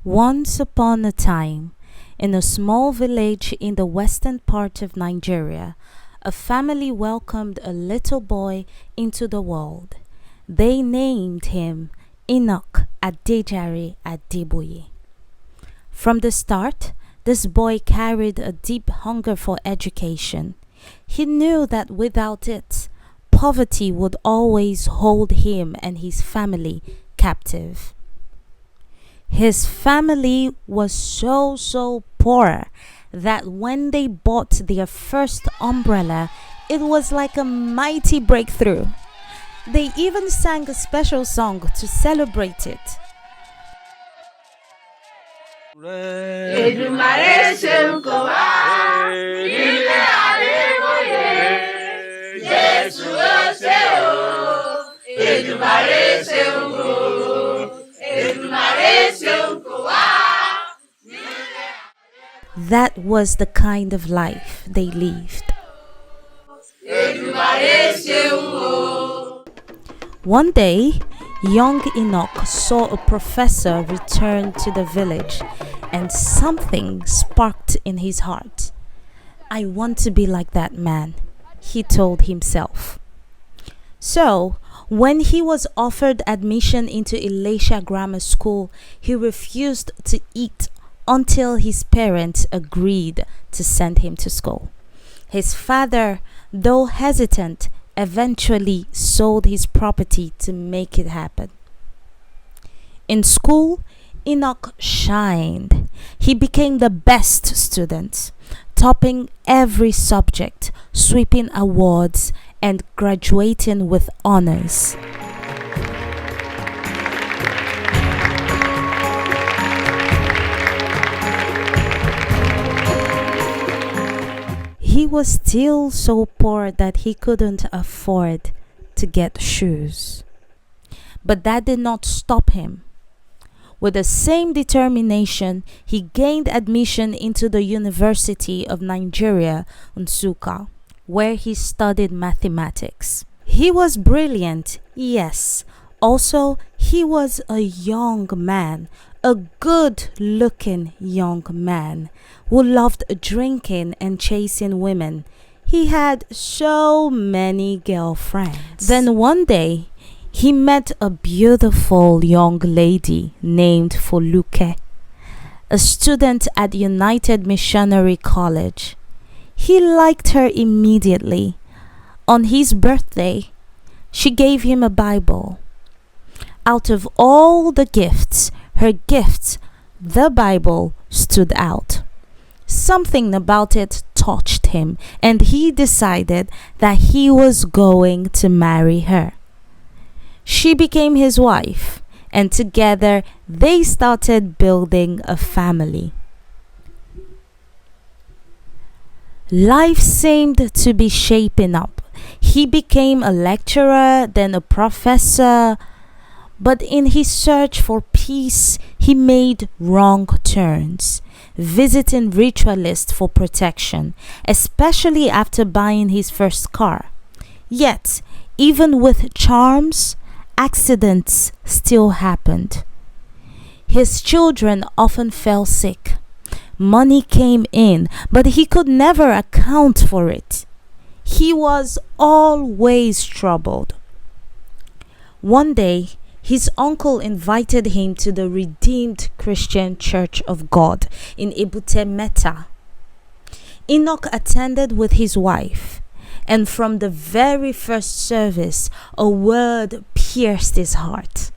Once upon a time, in a small village in the western part of Nigeria, a family welcomed a little boy into the world. They named him Enoch Adejare Adeboye. From the start, this boy carried a deep hunger for education. He knew that without it, poverty would always hold him and his family captive. His family was so poor that when they bought their first umbrella, it was like a mighty breakthrough. They even sang a special song to celebrate it. Èdùmàrè ṣeun kò wá nílé Adébóyè. Jésù ó ṣe o. Èdùmàrè ṣeun o. Èdùmàrè ṣeun kò wá. That was the kind of life they lived. Èdùmàrè ṣeun o. One day, young Enoch saw a professor return to the village, and something sparked in his heart. I want to be like that man, he told himself. So, when he was offered admission into Elisha Grammar School, he refused to eat until his parents agreed to send him to school. His father, though hesitant, eventually sold his property to make it happen. In school, Enoch shined. He became the best student, topping every subject, sweeping awards, and graduating with honors. He was still so poor that he couldn't afford to get shoes. But that did not stop him. With the same determination, he gained admission into the University of Nigeria, Nsukka, where he studied mathematics. He was brilliant, yes. Also, he was a young man, a good-looking young man who loved drinking and chasing women. He had so many girlfriends. Then one day, he met a beautiful young lady named Foluke, a student at United Missionary College. He liked her immediately. On his birthday, she gave him a Bible. Out of all the gifts, her gift, the Bible, stood out. Something about it touched him, and he decided that he was going to marry her. She became his wife, and together they started building a family. Life seemed to be shaping up. He became a lecturer, then a professor. But in his search for peace, he made wrong turns, visiting ritualists for protection, especially after buying his first car. Yet, even with charms, accidents still happened. His children often fell sick. Money came in, but he could never account for it. He was always troubled. One day, his uncle invited him to the Redeemed Christian Church of God in Ebute-Metta. Enoch attended with his wife, and from the very first service, a word pierced his heart.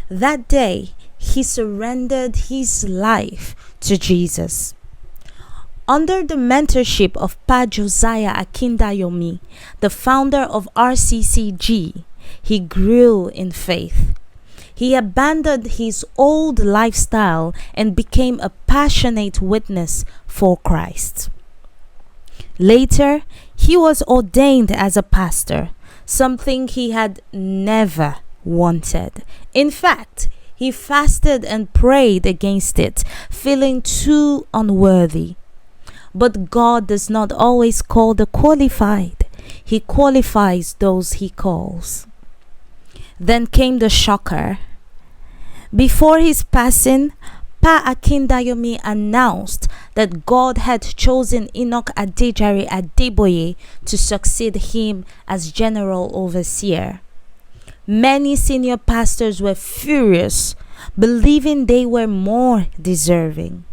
That day, he surrendered his life to Jesus. Under the mentorship of Pa Josiah Akindayomi, the founder of RCCG, he grew in faith. He abandoned his old lifestyle and became a passionate witness for Christ. Later, he was ordained as a pastor, something he had never wanted. In fact, he fasted and prayed against it, feeling too unworthy. But God does not always call the qualified. He qualifies those he calls. Then came the shocker. Before his passing, Pa Akindayomi announced that God had chosen Enoch Adejare Adeboye to succeed him as general overseer. Many senior pastors were furious, believing they were more deserving.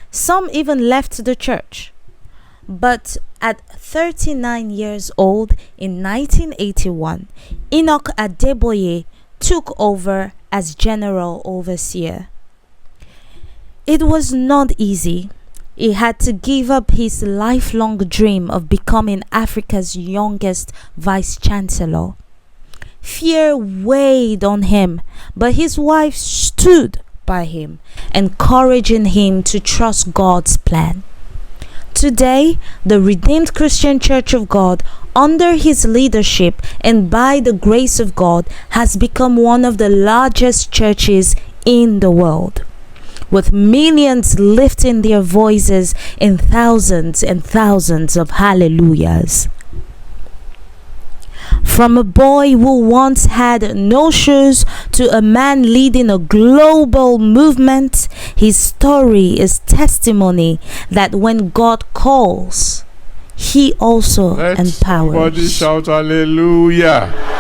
Some even left the church. But at 39 years old in 1981, Enoch Adeboye took over as general overseer. It was not easy. He had to give up his lifelong dream of becoming Africa's youngest vice chancellor. Fear weighed on him, but his wife stood by him, encouraging him to trust God's plan. Today, the Redeemed Christian Church of God, under his leadership and by the grace of God, has become one of the largest churches in the world, with millions lifting their voices in thousands and thousands of hallelujahs. From a boy who once had no shoes to a man leading a global movement, his story is testimony that when God calls, he also empowers. Somebody shout hallelujah.